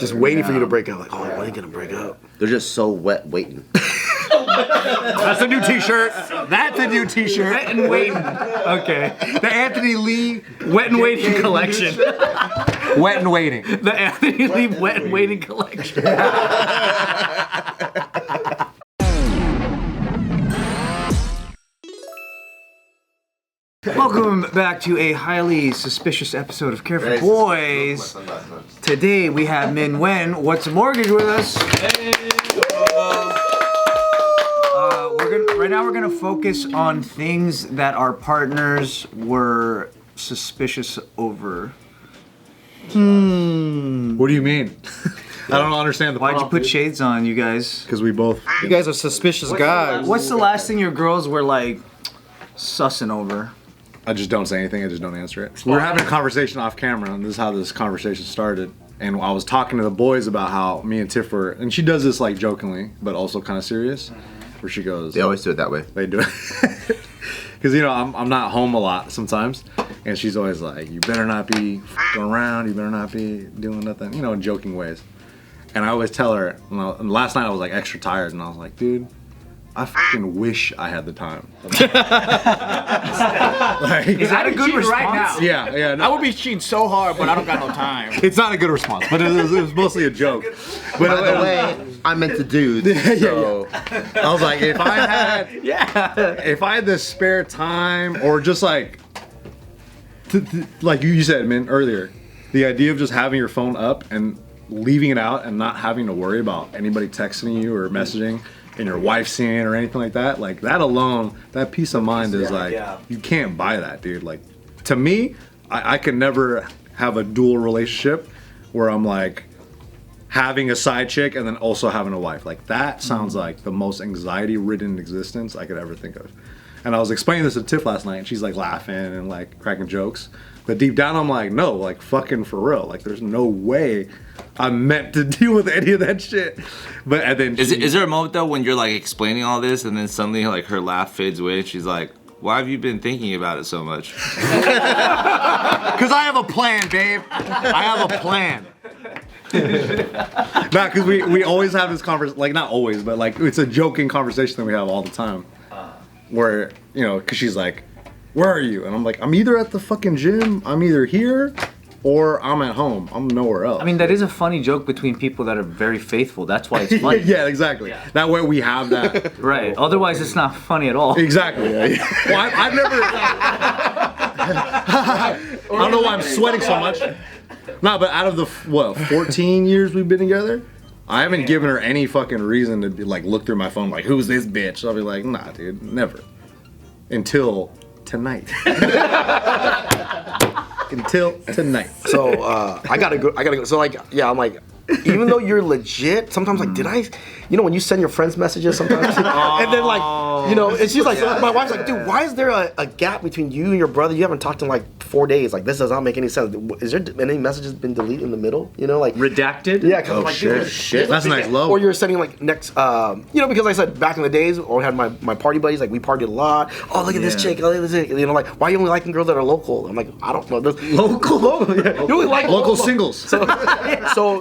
Just waiting for you to break up. Like, oh, when are you gonna break up? They're just so wet waiting. That's a new T-shirt. That's a new T-shirt. Wet and waiting. Okay. The Anthony Lee Wet and waiting collection. Wet and Waiting. The Anthony Lee Wet and Waiting collection. Welcome back to a highly suspicious episode of Care for Boys. Today we have Minh Nguyen, What's a Mortgage, with us. Right now we're gonna focus on things that our partners were suspicious over. What do you mean? I don't understand the Why'd you problem. put shades on, you guys? Because we both. You guys are suspicious guys. What's the last thing your girls were like sussing over? I just don't say anything. I just don't answer it. We were having a conversation off camera, and this is how this conversation started. And I was talking to the boys about how me and Tiff were, and she does this like jokingly, but also kind of serious. Where she goes, They always do it that way. they do it. Because, you know, I'm not home a lot sometimes. And she's always like, you better not be f***ing around. You better not be doing nothing, you know, in joking ways. And I always tell her, and last night I was like extra tired. And I was like, dude, I fucking wish I had the time. Is that a good response? right now. Yeah. I would be cheating so hard, but I don't got no time. It's not a good response, but it was mostly a joke. But By the way, I meant to dudes. So I was like, if I had the spare time, or just like, like you said, man, earlier, the idea of just having your phone up and leaving it out and not having to worry about anybody texting you or messaging and your wife seeing it or anything like that alone, that peace of mind is like, you can't buy that, dude. Like, to me, I could never have a dual relationship where I'm like having a side chick and then also having a wife. Like, that sounds like the most anxiety-ridden existence I could ever think of. And I was explaining this to Tiff last night, and she's like laughing and like cracking jokes. But deep down, I'm like, no, like fucking for real. Like, there's no way I'm meant to deal with any of that shit. But and then Is there a moment though when you're like explaining all this and then suddenly like her laugh fades away and she's like, why have you been thinking about it so much? Because I have a plan, babe. I have a plan. Nah, because we always have this conversation, like not always, but like it's a joking conversation that we have all the time. Where, you know, because she's like, where are you? And I'm like, I'm either at the fucking gym, I'm either here, or I'm at home. I'm nowhere else. I mean, that is a funny joke between people that are very faithful. That's why it's funny. Yeah, exactly. Yeah. That way we have that. Right. Otherwise, it's not funny at all. Exactly. Yeah. Well, I've never. I don't know why I'm sweating so much. No, but out of the 14 years we've been together, I haven't given her any fucking reason to be like look through my phone like, who's this bitch? I'll be like, nah, dude, never. Until tonight. Until tonight. So I gotta go. So like, yeah, I'm like, even though you're legit, sometimes like, did I? You know, when you send your friends messages sometimes, and then like, you know, and she's like, my wife's like, dude, why is there a gap between you and your brother? You haven't talked in like 4 days. Like, this does not make any sense. Is there any messages been deleted in the middle? You know, like Redacted? Yeah, cause like, dude, Shit. That's a nice low. Or you're sending like next, you know, because like I said back in the days, or we had my party buddies, like we partied a lot. Oh, look at this chick. Oh, look at this chick. You know, like, why are you only liking girls that are local? I'm like, I don't know. Local. Yeah. You only like local singles. So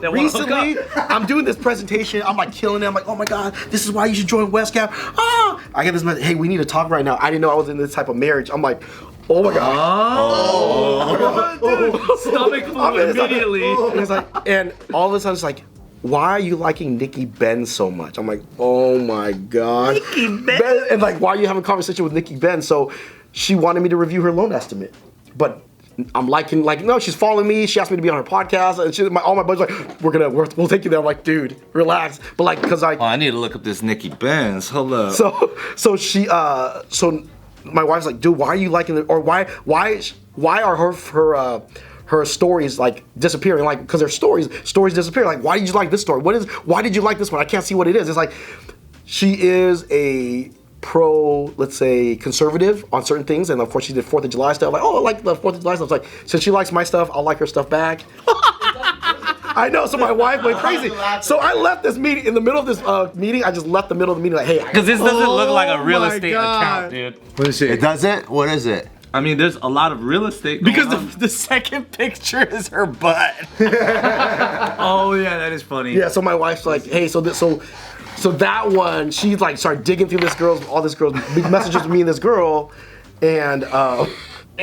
recently, I'm doing this presentation. I'm like killing it. I'm like, oh my god, this is why you should join Westcap. Ah, I get this message. Hey, we need to talk right now. I didn't know I was in this type of marriage. I'm like, oh my god. Stomach flew immediately. And it's like, and all of a sudden it's like, why are you liking Nikki Ben so much? I'm like, oh my god. Nikki Ben? And like, why are you having a conversation with Nikki Ben? So she wanted me to review her loan estimate, but I'm liking, like, no, she's following me. She asked me to be on her podcast, and all my buddies like, we'll take you there. I'm like, dude, relax. But like, cause I need to look up this Nikki Benz. Hold up. So she, so my wife's like, dude, why are you liking it? Or why are her stories like disappearing? Like, cause their stories disappear. Like, why did you like this story? Why did you like this one? I can't see what it is. It's like, she is a pro, let's say, conservative on certain things, and of course she did 4th of July stuff. Like, oh, I like the 4th of July stuff. It's like, since she likes my stuff, I'll like her stuff back. I know, so my wife went crazy. So I left this meeting, in the middle of this meeting, I just left the middle of the meeting like, hey. Because this doesn't look like a real estate account, dude. Let me see. It doesn't? What is it? I mean, there's a lot of real estate Because going on. the second picture is her butt. Oh yeah, that is funny. Yeah, so my wife's like, hey, so that one, she's like started digging through all this girl's big messages with me and this girl, and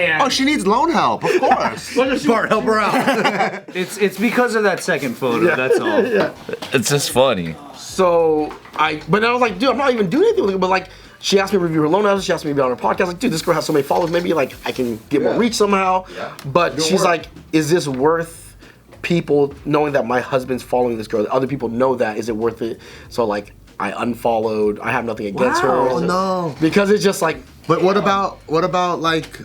Oh, she needs loan help, of course. Bart, help her out. It's because of that second photo. That's all. It's just funny. so but I was like, dude, I'm not even doing anything with it, but like. She asked me to review her loan apps. She asked me to be on her podcast. Like, dude, this girl has so many followers. Maybe like I can get more reach somehow. Yeah. But she's like, is this worth people knowing that my husband's following this girl? Other people know that. Is it worth it? So like, I unfollowed. I have nothing against her. Oh no. Because it's just like. But what about like?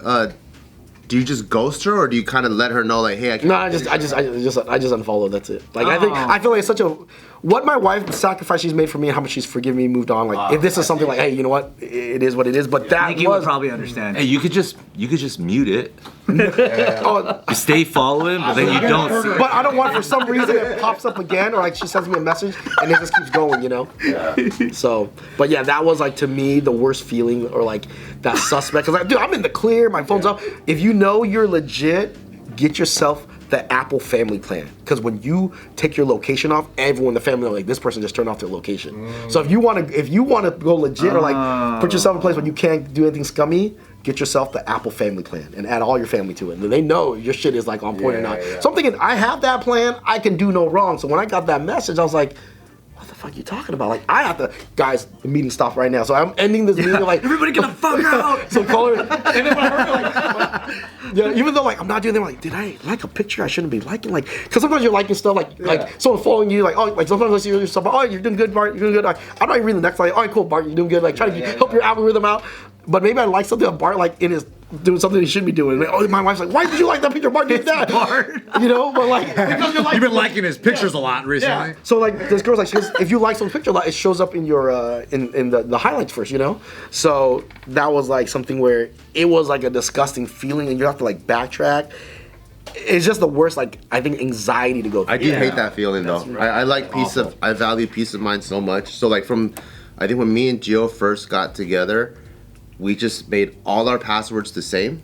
Do you just ghost her, or do you kind of let her know, like, hey, I can't? No, I just unfollowed. That's it. Like I feel like it's such a what my wife, the sacrifice she's made for me, and how much she's forgiven me, moved on. Like if this is something like, hey, you know what, it is what it is. But that Nikki would probably understand. Hey, you could just mute it. Oh, You stay following, but then you don't see it. but I don't want for some reason it pops up again, or like she sends me a message and it just keeps going, you know. So, but yeah, that was like to me the worst feeling, or like that suspect. Cause like, dude, I'm in the clear. My phone's up. If you know you're legit, get yourself the Apple Family plan. Because when you take your location off, everyone in the family like this person just turned off their location. So if you want to go legit, or like put yourself in a place where you can't do anything scummy, get yourself the Apple Family plan and add all your family to it. And they know your shit is like on point or not. So I'm thinking, I have that plan, I can do no wrong. So when I got that message, I was like, what the fuck are you talking about? Like, I have to, guys, the meeting stopped right now. So I'm ending this meeting like, Everybody get the fuck out! so call her. And then when I heard like, yeah, even though like I'm not doing them, like, did I like a picture I shouldn't be liking? Like, because sometimes you're liking stuff like someone following you, like, oh, like sometimes I see your stuff, oh, you're doing good, Bart, you're doing good. Like, I'm not even reading the next, like, all right, cool, Bart, you're doing good. Like, trying to help your algorithm out. But maybe I like something that Bart like in his doing something he shouldn't be doing. Like, oh, my wife's like, why did you like that picture? Bart did that. Bart. You know, but like because you're like, You've been liking his pictures a lot recently. yeah. So like this girl's like, she goes, if you like someone's picture a lot, it shows up in your in the highlights first, you know. So that was like something where it was like a disgusting feeling, and you have to like backtrack. It's just the worst. Like I think anxiety to go through. I do hate that feeling though. Right. I like I value peace of mind so much. So like I think when me and Gio first got together, we just made all our passwords the same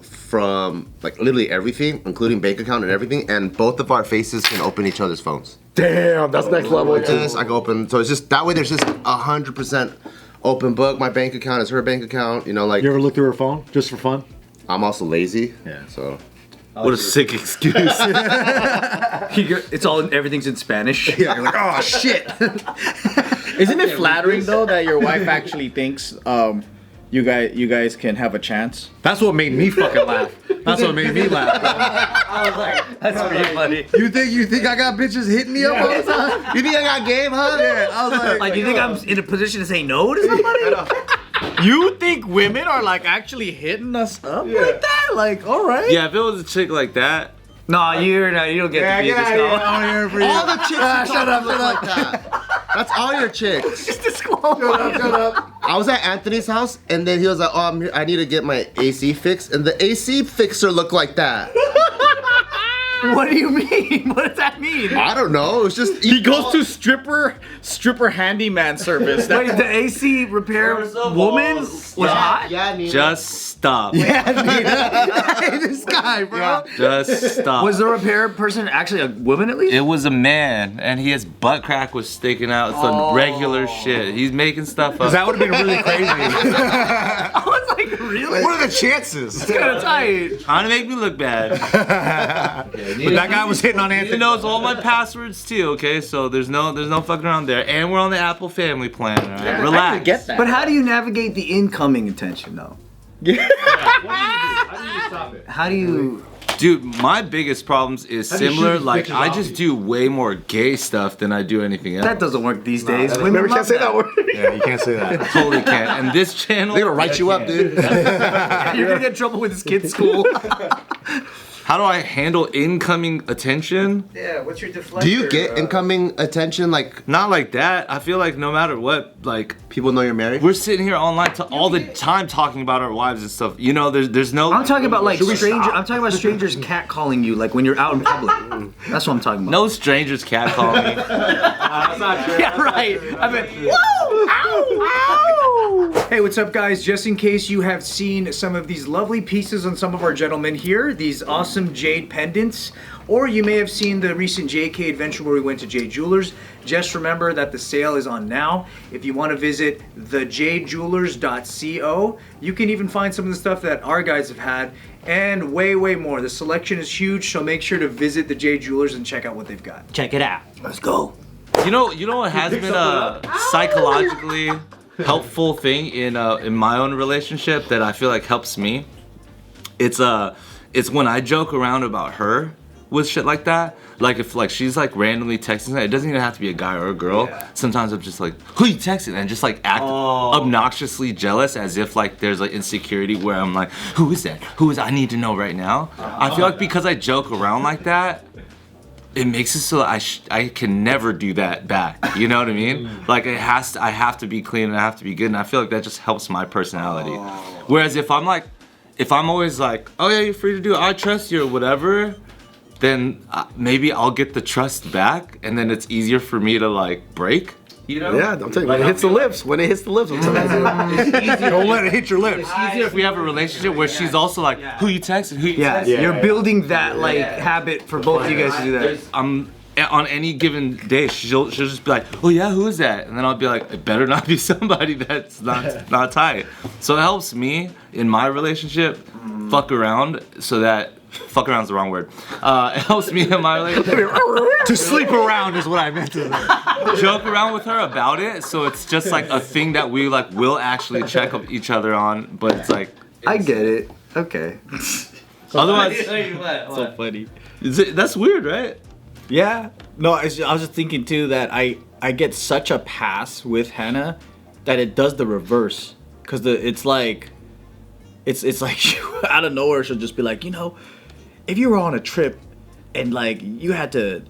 from like literally everything, including bank account and everything, and both of our faces can open each other's phones. Damn, that's next level. Yes, I can open. So it's just that way. There's just 100% open book. My bank account is her bank account. You know, like You ever look through her phone just for fun? I'm also lazy. Yeah. So What a sick excuse. It's all everything's in Spanish. Yeah. You're like, oh shit. Isn't it flattering though that your wife actually thinks you guys can have a chance? That's what made me fucking laugh. That's what made me laugh. I was like, that's pretty funny. you think I got bitches hitting me up all the time? You think I got game, huh? Yeah. I was like, Like, you think I'm in a position to say no to somebody? You think women are like actually hitting us up like that? Like, all right. Yeah, if it was a chick like that, No, you don't get to be this girl. all the chicks shut up like that. That's all your chicks. Shut up. I was at Anthony's house, and then he was like, "Oh, I'm here. I need to get my AC fixed," and the AC fixer looked like that. What do you mean? What does that mean? I don't know. It was just He goes to stripper handyman service. Wait, the AC repair woman was hot? Yeah, Nina. just stop. Hey, this guy, bro. Just stop. Was the repair person actually a woman at least? It was a man, and his butt crack was sticking out. Some regular shit. He's making stuff up. That would have been really crazy. I was like, really? What are the chances? It's kind of tight. Trying to make me look bad. But that guy was hitting on He Anthony. knows all my passwords too. Okay, so there's no fucking around there, and we're on the Apple Family plan. All right? Relax. I get that. But how do you navigate the incoming attention, though? How do you... Dude, my biggest problems is similar. Like I just do way more gay stuff than I do anything else. That doesn't work these days. Women Remember, can't love say that word. Yeah, you can't say that. Totally can't. And this channel, They're gonna write you up, dude. You're gonna get in trouble with this kid's school. how do I handle incoming attention? Yeah, what's your deflector? Do you get incoming attention? Like Not like that. I feel like no matter what, like people know you're married? we're sitting here online all the time talking about our wives and stuff. You know, there's no. I'm talking about like stranger. I'm talking about strangers catcalling you, like when you're out in public. That's what I'm talking about. No strangers catcalling me. Yeah, right. I mean, whoa, ow, ow. Hey, what's up, guys? Just in case you have seen some of these lovely pieces on some of our gentlemen here, these awesome jade pendants, or you may have seen the recent JK adventure where we went to Jade Jewelers, just remember that the sale is on now. If you want to visit thejadejewelers.co, you can even find some of the stuff that our guys have had, and way more. The selection is huge, so make sure to visit the Jade Jewelers and check out what they've got. Check it out. Let's go. You know what has been a psychologically helpful thing in my own relationship that I feel like helps me? It's when I joke around about her with shit like that. Like if like she's like randomly texting, it doesn't even have to be a guy or a girl. Yeah. Sometimes I'm just like, who you texting? And just like act obnoxiously jealous as if like there's like insecurity where I'm like, who is that? Who is I need to know right now? I feel like because I joke around like that, it makes it so I can never do that back. You know what I mean? Like I have to be clean and I have to be good, and I feel like that just helps my personality. Whereas if I'm always like, oh yeah, you're free to do it, I trust you or whatever, then maybe I'll get the trust back, and then it's easier for me to like break. You know? Yeah, I'm telling you, when it hits the lips, I'm telling you. It's easier. Don't let it hit your lips. It's easier if we have a relationship where she's also like, who you texting? Who you texting? You're building that like habit for both of you guys to do that. On any given day, she'll just be like, oh yeah, who is that? And then I'll be like, it better not be somebody that's not tight. So it helps me in my relationship fuck around so that. Fuck around's the wrong word. It helps me in my relationship. To sleep around is what I meant to say. Joke around with her about it, so it's just like a thing that we like will actually check up each other on, but it's like I get it. Okay. Otherwise, So funny. that's weird, right? Yeah. No, I was just thinking too that I get such a pass with Hannah that it does the reverse, because it's like out of nowhere she'll just be like, you know, if you were on a trip and like you had to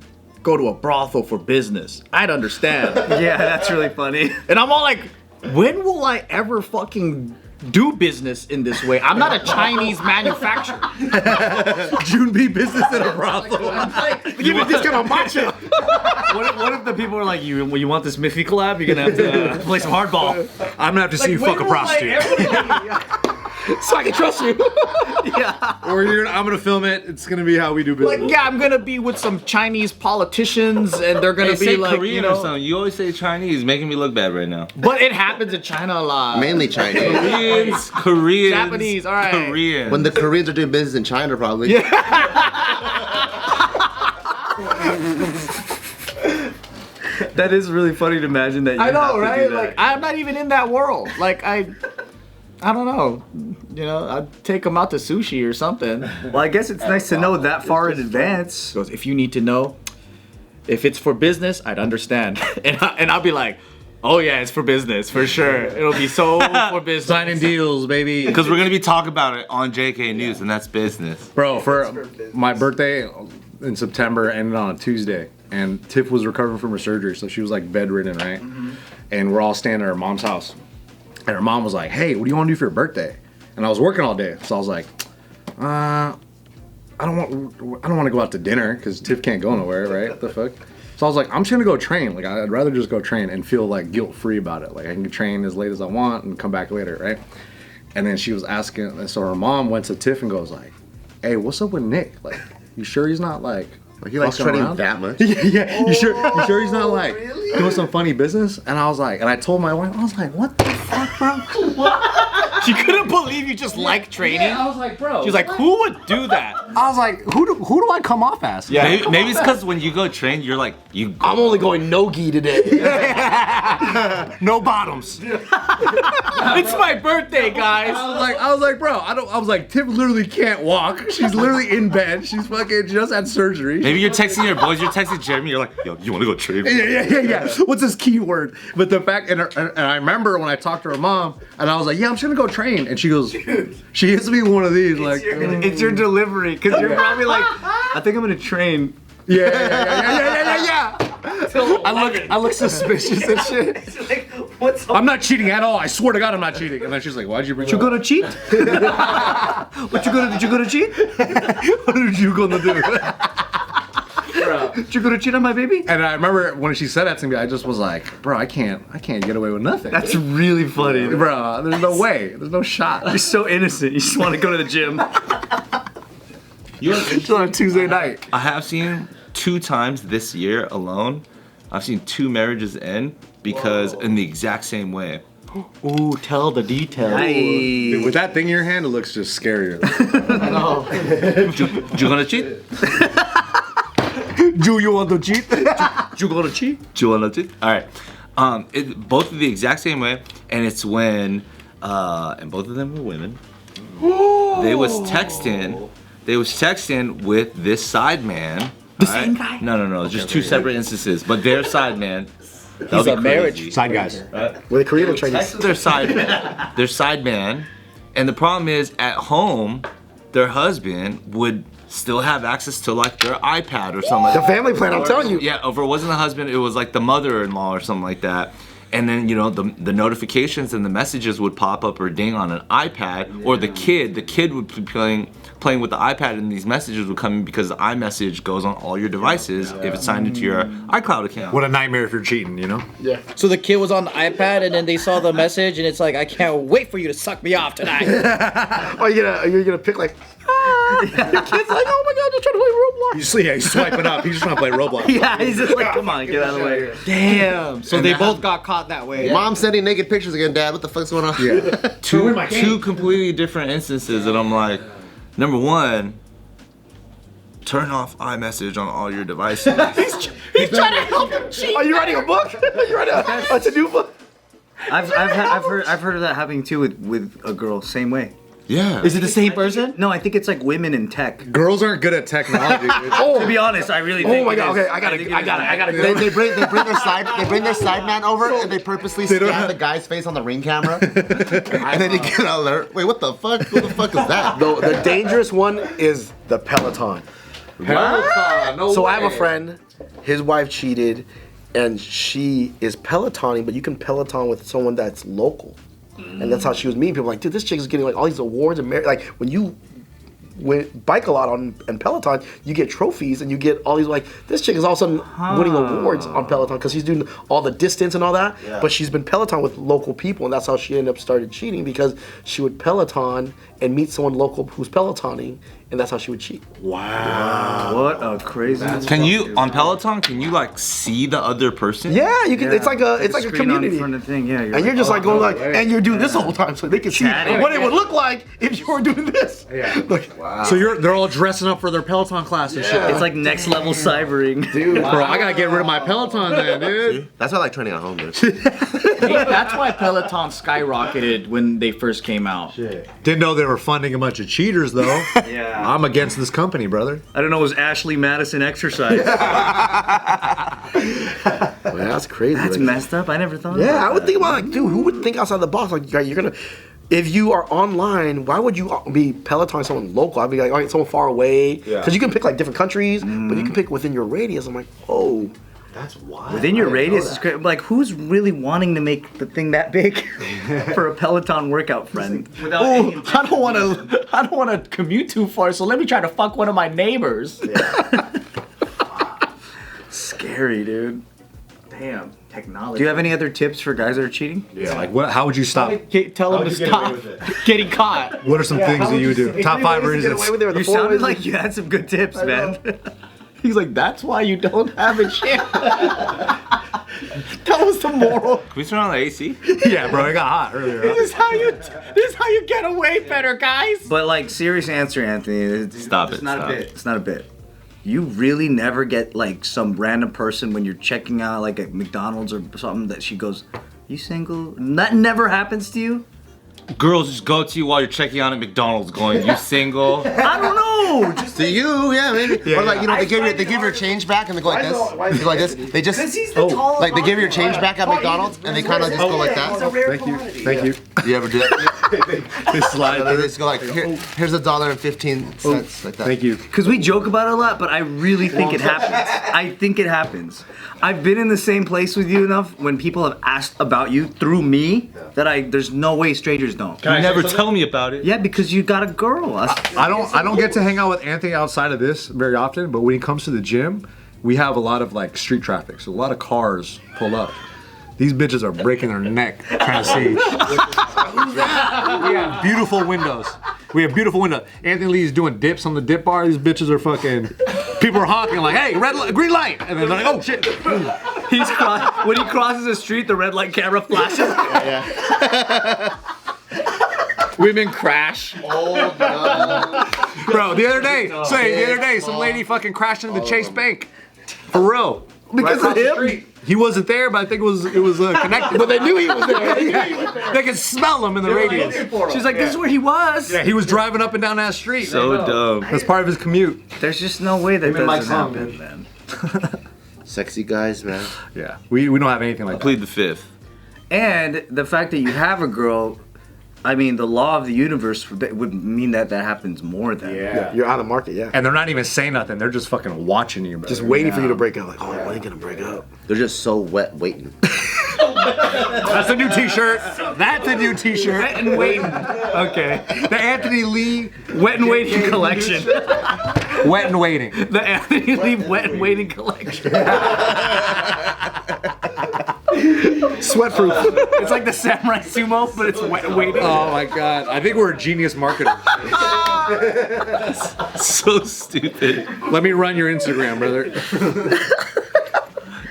go to a brothel for business, I'd understand. Yeah, that's really funny. And I'm all like, when will I ever fucking do business in this way? I'm not a Chinese manufacturer. Junbi business in a brothel. Give me this kind of matcha. What if the people are like, you want this Miffy collab? You're gonna have to play some hardball. I'm gonna have to see you fuck a prostitute. So I can trust you. Yeah. Or I'm gonna film it. It's gonna be how we do business. Like, yeah, I'm gonna be with some Chinese politicians, and they're gonna be say like, Korean you know, or something. You always say Chinese, making me look bad right now. but it happens in China a lot. Mainly Chinese. Koreans, Japanese, all right. Koreans. When the Koreans are doing business in China, probably. Yeah. That is really funny to imagine that. You I know, have to right? do that. Like, I'm not even in that world. Like, I don't know. You know, I'd take them out to sushi or something. Well, I guess it's nice to know that far in advance. Goes, if you need to know, if it's for business, I'd understand. and I'll be like, oh yeah, it's for business, for sure. It'll be so for business. Signing deals, baby. Because we're gonna be talking about it on JK News, and that's business. Bro, for my birthday in September ended on a Tuesday, and Tiff was recovering from her surgery, so she was like bedridden, right? And we're all staying at her mom's house, and her mom was like, "Hey, what do you want to do for your birthday?" And I was working all day, so I was like, I don't want to go out to dinner because Tiff can't go nowhere, right? What the fuck? So I was like, I'm just gonna go train. Like, I'd rather just go train and feel like guilt free about it. Like, I can train as late as I want and come back later, right? And then she was asking, so her mom went to Tiff and goes like, "Hey, what's up with Nick? Like, you sure he's not like He likes fucking training around?" that much. Yeah. You sure he's not like doing some funny business? And I was like, and I told my wife, I was like, what the fuck, bro? She couldn't believe you just like training. Yeah, I was like, bro. She was like, who would do that? I was like, who do I come off as? Yeah. Maybe it's because when you go train, you're like, I'm only going no-gi today. No bottoms. It's my birthday, guys. I was like, bro, I was like, Tiff literally can't walk. She's literally in bed. She's fucking just had surgery. maybe you're texting your boys, you're texting Jeremy, you're like, yo, you want to go train? Yeah. What's this keyword? But the fact, and I remember when I talked to her mom, and I was like, yeah, I'm just gonna go train. And she goes, she hits me one of these, like, It's your delivery, because you're probably like, I think I'm gonna train. yeah. I look suspicious and shit. It's like, what's I'm not cheating at all. I swear to God, I'm not cheating. And then she's like, why'd you bring you that up? gonna cheat? Did you gonna cheat? What are you gonna do? bro. You gonna cheat on my baby? And I remember when she said that to me, I just was like, bro, I can't get away with nothing. That's really funny, bro. There's no way. There's no shot. You're so innocent. You just want to go to the gym. It's on a Tuesday night. I have seen 2 times this year alone. I've seen 2 marriages end because in the exact same way. Ooh, tell the details. Dude, with that thing in your hand, it looks just scarier. I know. You gonna cheat? Do you want to cheat? You gonna cheat? Do you wanna cheat? All right. Both of the exact same way, and it's when, and both of them were women. They was texting with this side man. The same guy? No. Just 2 separate instances, but their side man. He's a marriage. Side guys. Were they Korean or Chinese? Texted their side man, and the problem is at home, their husband would still have access to like their iPad or something. The family plan, I'm telling you. Yeah, if it wasn't the husband, it was like the mother-in-law or something like that. And then, you know, the notifications and the messages would pop up or ding on an iPad, or the kid would be playing with the iPad, and these messages would come in because the iMessage goes on all your devices if it's signed into your iCloud account. What a nightmare if you're cheating, you know? Yeah. So the kid was on the iPad, and then they saw the message, and it's like, I can't wait for you to suck me off tonight. Are you gonna pick like? Your kid's like, oh my god, they're trying to play Roblox. He's swiping up. He's just trying to play Roblox. Yeah, he's just like, come on, get out of the way. Damn. So they both got caught that way. Mom sending naked pictures again, Dad. What the fuck's going on? Yeah. Two completely different instances that I'm like, number one, turn off iMessage on all your devices. He's trying to help him cheat. Are you writing a book? Are you writing a new book? I've heard of that happening too with a girl. Same way. Yeah. Is it the same person? No, I think it's like women in tech. Girls aren't good at technology, dude. To be honest, I really think. Oh my it god. is. Okay, I gotta go. They bring their side man over and they purposely scan the guy's face on the Ring camera, and then you get an alert. Wait, what the fuck? What the fuck is that? The dangerous one is the Peloton. No So I have a way. friend, his wife cheated, and she is Pelotoning, but you can Peloton with someone that's local. And that's how she was meeting people. Like, dude, this chick is getting like all these awards and like when you bike a lot on Peloton, you get trophies and you get all these like this chick is all of a sudden winning awards on Peloton because she's doing all the distance and all that. Yeah. But she's been Peloton with local people, and that's how she ended up started cheating because she would Peloton and meet someone local who's Pelotoning, and that's how she would cheat. Wow. What a crazy. Can you on Peloton? Can you like see the other person? Yeah, you can. It's like a Screen community. on front of the thing. Yeah, And you're just like going like, and you're doing this the whole time, so they can see Chatting. what it would look like if you were doing this. Yeah. Like, So they're all dressing up for their Peloton class and shit. It's like next level cybering. dude, Bro, I gotta get rid of my Peloton then, dude. That's why I like training at home, dude. That's why Peloton skyrocketed when they first came out. Didn't know they were funding a bunch of cheaters though. Yeah. I'm against this company, brother. I don't know. It was Ashley Madison exercise. man, that's crazy. That's like, messed up. I never thought. yeah, about I would that. think about like, dude, who would think outside the box? Like, you're gonna, if you are online, why would you be Peloton someone local? I'd be like, all right, someone far away, because you can pick like different countries, but you can pick within your radius. I'm like, oh, That's wild. Within your radius is great. Like, who's really wanting to make the thing that big for a Peloton workout friend? Without any Oh, I don't want to commute too far, so let me try to fuck one of my neighbors. Scary, dude. Damn. Technology. Do you have any other tips for guys that are cheating? Yeah, like what? How would you stop? Tell them to stop getting caught. What are some things that you do? Top 5 reasons. Get away with it with the You four sounded ways. like you had some good tips, man. He's like, that's why you don't have a shit. That was the moral. Can we turn on the AC? Yeah, bro, it got hot earlier. Huh? This is how you get away better, guys. But like, serious answer, Anthony. Stop It's it, not stop a bit. It's not a bit. You really never get like some random person when you're checking out like at McDonald's or something that she goes, "You single?" That never happens to you. Girls just go to you while you're checking out at McDonald's going, you single? I don't know. Just To you, yeah, maybe. Yeah, or like, you know, I they give your change back and they go like this. Why is They go like this. They just he's the tall. like they give your change back at McDonald's and they kind of just go like that. Thank you. Thank you. You ever do that? They slide They through. just go like, here's $1.15 like that. Thank you. Because we joke about it a lot, but I really think it happens. I think it happens. I've been in the same place with you enough when people have asked about you through me that there's no way strangers don't. You never tell me about it. Yeah, because you got a girl. I don't get to hang out with Anthony outside of this very often, but when he comes to the gym, we have a lot of like street traffic, so a lot of cars pull up. These bitches are breaking their neck trying to see. We have beautiful windows. Anthony Lee's doing dips on the dip bar. These bitches are fucking. People are honking like, "Hey, red light, green light," and then they're like, "Oh shit!" When he crosses the street, the red light camera flashes. Yeah. Women crash. Oh no. Bro, the other day, some lady fucking crashed into the Chase Bank. For real. Because of him? He wasn't there, but I think it was connected. But they knew he was there. They could smell him in the radius. She's like, this is where he was. Yeah, he was driving up and down that street. So dumb. That's part of his commute. There's just no way that Mike's doesn't home, happen, man. Sexy guys, man. Yeah, we don't have anything like that. Plead the fifth. And the fact that you have a girl, I mean, the law of the universe would mean that happens more than. Yeah. You're out of the market, yeah. And they're not even saying nothing. They're just fucking watching you, bro. Just waiting for you to break up. Like, oh, when are you gonna break up? They're just so wet waiting. That's a new T-shirt. That's a new T-shirt. Wet and waiting. Okay. The Anthony Lee Wet and waiting collection. Wet and Waiting. The Anthony Lee Wet and Waiting collection. Sweatproof. It's like the Samurai Sumo, but it's wet and waiting. Oh my god. I think we're a genius marketer. So stupid. Let me run your Instagram, brother.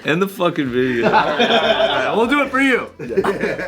End the fucking video. We'll do it for you.